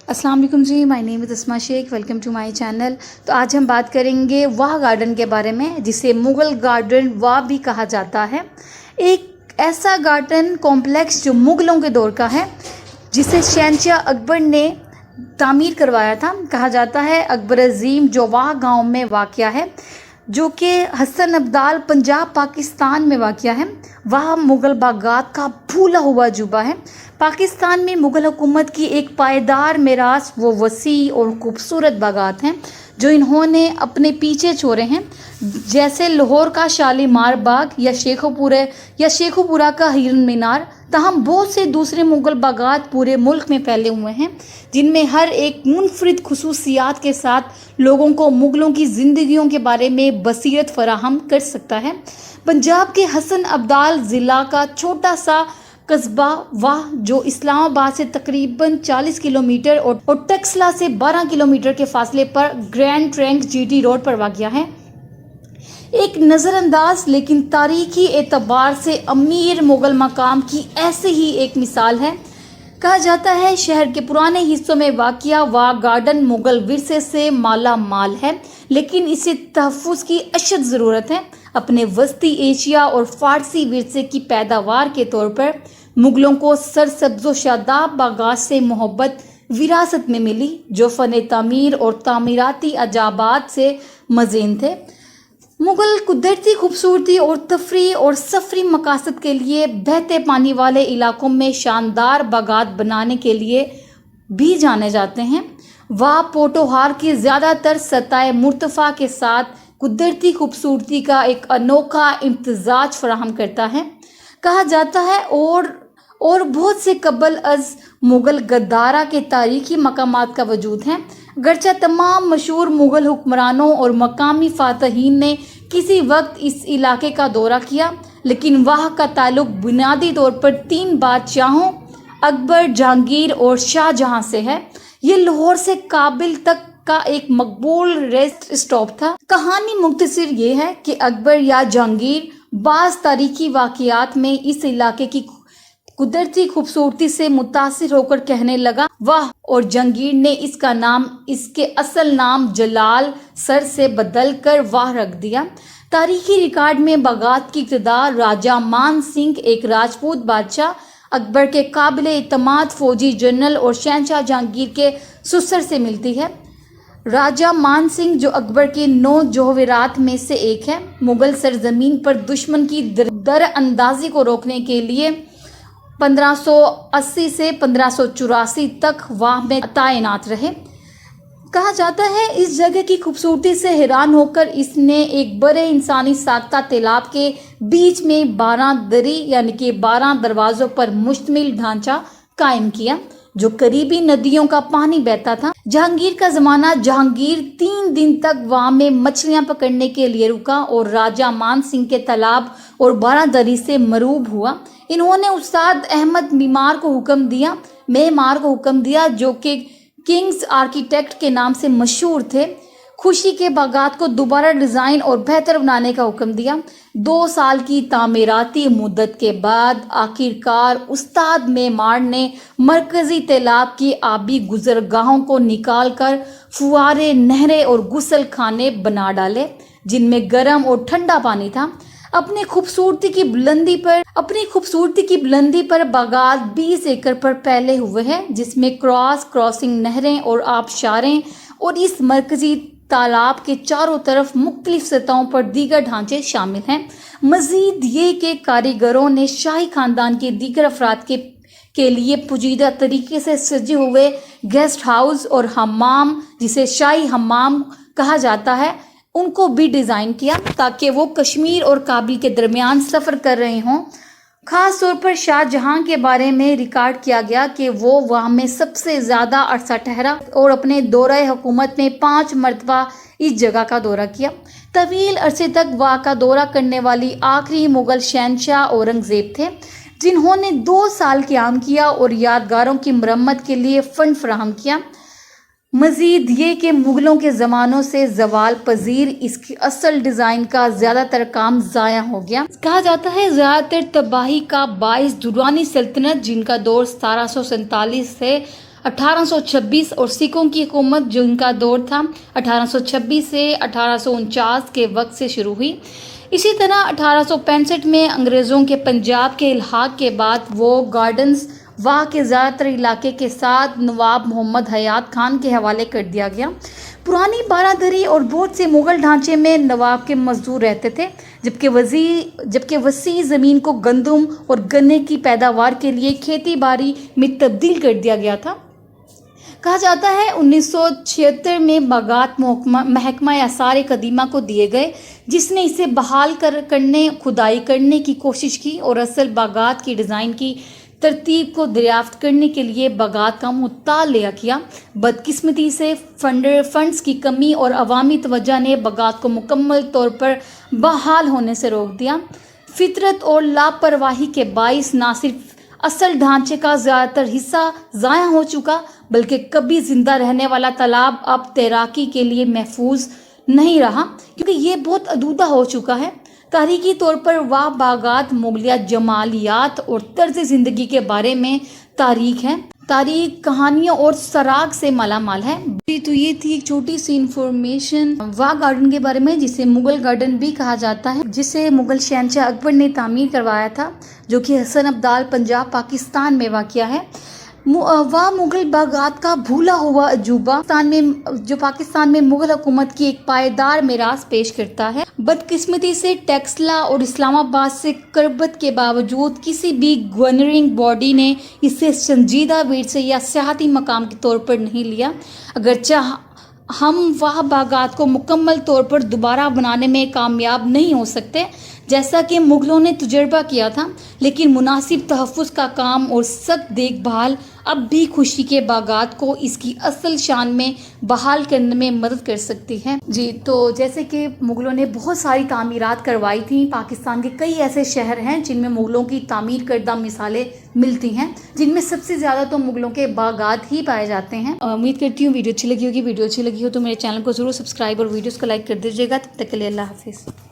अस्सलाम वालेकुम जी, my name is Asma Shaikh, welcome to my channel. तो आज हम बात करेंगे वाह गार्डन के बारे में, जिसे मुग़ल गार्डन वाह भी कहा जाता है। एक ऐसा गार्डन कॉम्प्लेक्स जो मुग़लों के दौर का है, जिसे शहंशाह अकबर ने तामीर करवाया था। कहा जाता है अकबर अज़ीम जो वाह गांव में वाक़या है, जो कि हसन अब्दाल पंजाब पाकिस्तान में वाक़या है। वह मुग़ल बागात का भूला हुआ अजूबा है। पाकिस्तान में मुग़ल हुकूमत की एक पायदार मीरास वो वसी और खूबसूरत बागात हैं जो इन्होंने अपने पीछे छोड़े हैं, जैसे लाहौर का शालीमार बाग या शेखुपुरा का हिरन मीनार। तहम बहुत से दूसरे मुग़ल बागात पूरे मुल्क में फैले हुए हैं, जिनमें हर एक मुनफरिद खुसूसियात के साथ लोगों को मुग़लों की ज़िंदगियों के बारे में बसीरत फराहम कर सकता है। पंजाब के हसन अब्दाल ज़िला का छोटा सा कस्बा वाह, जो इस्लामाबाद से तकरीबन 40 किलोमीटर और टक्सला से 12 किलोमीटर के फासले पर ग्रैंड ट्रंक जीटी रोड पर वाक़या है, एक नज़रअंदाज लेकिन तारीखी एतबार से अमीर मुग़ल मकाम की ऐसे ही एक मिसाल है। कहा जाता है शहर के पुराने हिस्सों में वाक़या वाह गार्डन मुग़ल विरसे से माला माल है, लेकिन इसे तहफ़्फ़ुज़ की अशद ज़रूरत है। अपने वस्ती एशिया और फ़ारसी विरसे की पैदावार के तौर पर मुग़लों को सरसब्ज़ शादाब बागात से मोहब्बत विरासत में मिली, जो फ़न तामीर और तामीराती अजाबात से मज़ीन थे। मुग़ल कुदरती खूबसूरती और तफरी और सफरी मकासद के लिए बहते पानी वाले इलाकों में शानदार बागात बनाने के लिए भी जाने जाते हैं। वाह पोटोहार की ज़्यादातर सतह मुर्तफ़ा के साथ कुदरती खूबसूरती का एक अनोखा इम्तिजाज फराहम करता है। कहा जाता है और बहुत से कबल अज़ मुग़ल गद्दारा के तारीख़ी मकामात का वजूद है। अगरचे तमाम मशहूर मुग़ल हुक्मरानों और मकामी फ़ातहीन ने किसी वक्त इस इलाके का दौरा किया, लेकिन वाह का ताल्लुक़ बुनियादी तौर पर 3 बादशाहों अकबर, जहांगीर और शाहजहां से है। ये लाहौर से काबिल तक का एक मकबूल रेस्ट स्टॉप था। कहानी मुख्तसर ये है कि अकबर या जहांगीर बाज़ तारीख़ी वाक़यात में इस इलाके की कुदरती खूबसूरती से मुतासिर होकर कहने लगा वाह, और जहांगीर ने इसका नाम इसके असल नाम जलाल सर से बदल कर वाह रख दिया। तारीखी रिकॉर्ड में बागात की इब्तिदा राजा मान सिंह, एक राजपूत बादशाह, अकबर के काबिल एतमाद फौजी जनरल और शहंशाह जहांगीर के ससुर से मिलती है। राजा मान सिंह जो अकबर के 9 जोहरात में से एक है, मुग़ल सरजमीन पर दुश्मन की दरअंदाजी को रोकने के लिए 1580 से 1584 तक वाह में तैनात रहे। कहा जाता है इस जगह की खूबसूरती से हैरान होकर इसने एक बड़े इंसानी साख्ता तालाब के बीच में 12 दरी यानी कि 12 दरवाज़ों पर मुश्तमिल ढांचा कायम किया, जो करीबी नदियों का पानी बहता था। जहांगीर का ज़माना, जहांगीर 3 दिन तक वहाँ में मछलियाँ पकड़ने के लिए रुका और राजा मान सिंह के तालाब और 12 दरी से मरूब हुआ। इन्होंने उस्ताद अहमद मेमार को हुक्म दिया, जो कि किंग्स आर्किटेक्ट के नाम से मशहूर थे, खुशी के बागात को दोबारा डिज़ाइन और बेहतर बनाने का हुक्म दिया। 2 साल की तामीराती मुद्दत के बाद आखिरकार उस्ताद मेमार ने मरकज़ी तालाब की आबी गुज़रगाहों को निकाल कर फुआरे, नहरें और गुसल खाने बना डाले, जिनमें गर्म और ठंडा पानी था। अपनी खूबसूरती की बुलंदी पर बागात 20 एकड़ पर फैले हुए हैं, जिसमें क्रॉसिंग नहरें और आबशारें और इस मरकजी तालाब के चारों तरफ मुख्तलिफ सतहों पर दीगर ढांचे शामिल हैं। मजीद ये कि कारीगरों ने शाही खानदान के दीगर अफराद के लिए पुजीदा तरीके से सजे हुए गेस्ट हाउस और हम्माम, जिसे शाही हम्माम कहा जाता है, उनको भी डिज़ाइन किया, ताकि वो कश्मीर और काबिल के दरमियान सफ़र कर रहे हों। ख़ास तौर पर शाहजहां के बारे में रिकॉर्ड किया गया कि वो वहाँ में सबसे ज़्यादा अरसा ठहरा और अपने दौरे हुकूमत में 5 मरतबा इस जगह का दौरा किया। तवील अरसे तक वहाँ का दौरा करने वाली आखिरी मुग़ल शहंशाह औरंगज़ेब थे, जिन्होंने 2 साल क़याम किया और यादगारों की मरम्मत के लिए फ़ंड फराहम किया। मज़ीद ये कि मुग़लों के ज़मानों से ज़वाल पजीर इसकी असल डिज़ाइन का ज़्यादातर काम ज़ाया हो गया। कहा जाता है ज़्यादातर तबाही का बाइस दुरानी सल्तनत, जिनका दौर 1747 से 1826 और सिखों की हुकूमत जो इनका दौर था 1826 से 1849 के वक्त से शुरू हुई। इसी तरह 1865 में अंग्रेज़ों के पंजाब के इल्हाक के बाद वो गार्डन्स वहाँ के ज़्यादातर इलाके के साथ नवाब मोहम्मद हयात खान के हवाले कर दिया गया। पुरानी बारादरी और बहुत से मुग़ल ढांचे में नवाब के मज़दूर रहते थे, जबकि वसी ज़मीन को गंदम और गन्ने की पैदावार के लिए खेती बाड़ी में तब्दील कर दिया गया था। कहा जाता है 1976 में बागात महकमा आसार कदीमा को दिए गए, जिसने इसे बहाल करने खुदाई करने की कोशिश की और असल बागात की डिज़ाइन की तरतीब को दरियाफ्त करने के लिए बागात का मुताला किया। बदकिस्मती से फंड्स की कमी और अवामी तवज्जो ने बागात को मुकम्मल तौर पर बहाल होने से रोक दिया। फितरत और लापरवाही के बाइस ना सिर्फ असल ढांचे का ज़्यादातर हिस्सा ज़ाया हो चुका, बल्कि कभी ज़िंदा रहने वाला तालाब अब तैराकी के लिए महफूज नहीं रहा, क्योंकि ये बहुत आलूदा हो चुका है। तारीखी तौर पर वाह बागात मुगलिया जमालियात और तर्ज ज़िंदगी के बारे में तारीख कहानियों और सराग से मालामाल है। तो ये थी एक छोटी सी इंफॉर्मेशन वाह गार्डन के बारे में, जिसे मुगल गार्डन भी कहा जाता है, जिसे मुगल शहंशाह अकबर ने तामीर करवाया था, जो कि हसन अब्दाल पंजाब पाकिस्तान में वाक़िया है। वाह मुगल बागात का भूला हुआ अजूबा जो पाकिस्तान में मुगल हुकूमत की एक पायदार मिरास पेश करता है। बदकिस्मती से टेक्सला और इस्लामाबाद से करबत के बावजूद किसी भी गवर्निंग बॉडी ने इसे संजीदा विरसे या सियाहती मकाम के तौर पर नहीं लिया। अगरचे हम वाह बागात को मुकम्मल तौर पर दोबारा बनाने में कामयाब नहीं हो सकते, जैसा कि मुग़लों ने तजुर्बा किया था, लेकिन मुनासिब तहफ़्फ़ुज़ का काम और सख्त देखभाल अब भी खुशी के बागात को इसकी असल शान में बहाल करने में मदद कर सकती है। जी, तो जैसे कि मुग़लों ने बहुत सारी तामीरात करवाई थी, पाकिस्तान के कई ऐसे शहर हैं जिनमें मुग़लों की तामीर करदा मिसालें मिलती हैं, जिनमें सबसे ज़्यादा तो मुग़लों के बागात ही पाए जाते हैं। उम्मीद करती हूँ वीडियो अच्छी लगी होगी। वीडियो अच्छी लगी हो तो मेरे चैनल को ज़रूर सब्सक्राइब और वीडियोज़ को लाइक कर दीजिएगा। तब तक के लिए अल्लाह हाफ़िज़।